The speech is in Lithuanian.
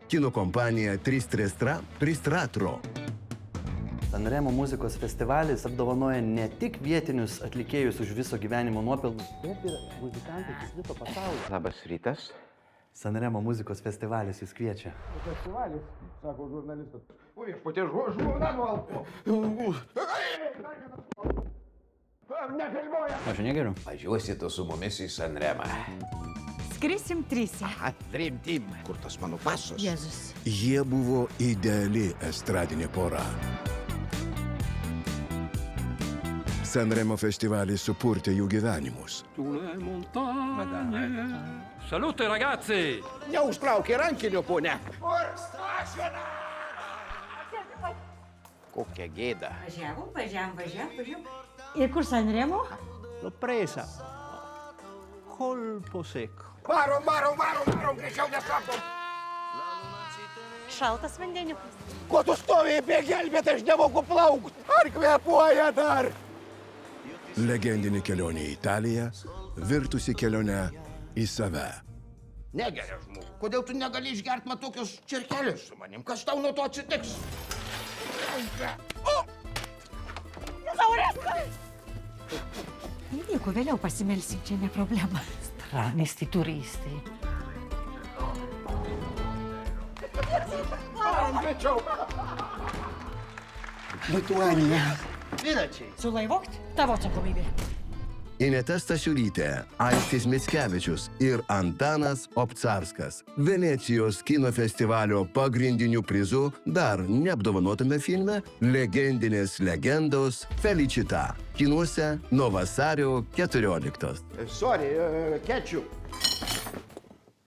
Kino kompanija Tristratro. Sanremo muzikos festivalis apdovanoja ne tik vietinius atlikėjus už viso gyvenimo nuopelnus, bet ir muzikantus iš viso pasaulio. Labas rytas. Sanremo muzikos festivalis jūs kviečia. Festivalis, sako žurnalistas. O viešpatie, žmona nualpo. Nekalboja. Aš negeriu. Važiuosite su mumis į Sanremą. Skrisim trysia. Trim. Kur tas mano pasas? Jėzus. Jie buvo ideali estradinė pora. Sanremo festivalis supurtė jų gyvenimus. Salute ragazzi! Neužtraukė rankinio, ponia. Kokia gėda. Važiavom. Ir kur Sanremo? L'ho presa. Colpo secco. Varom, greičiau nestabdom. Šaltas vandeniukas. Ko tu stovėjai prie gelbėt, aš nemoku plaukti. Ar kvepuoja dar? Legendinė kelionė į Italiją virtusi kelionę į save. Negeria žmogų. Kodėl tu negali išgert man tokios čerkelės su manim? Kas tau nuo to atsitiks? Nieko, vėliau pasimelsim, čia ne problema. Stranisti turistai. Lituanija. Dviračiai. Sulaivokt? Tavo atsakomybė. Ineta Stasiulytė, Aistis Mickevičius ir Antanas Obcarskas. Venecijos kino festivalio pagrindiniu prizu dar neapdovanotame filme Legendinės legendos Felicita. Kinuose nuo vasario 14. Sorry, ketchup.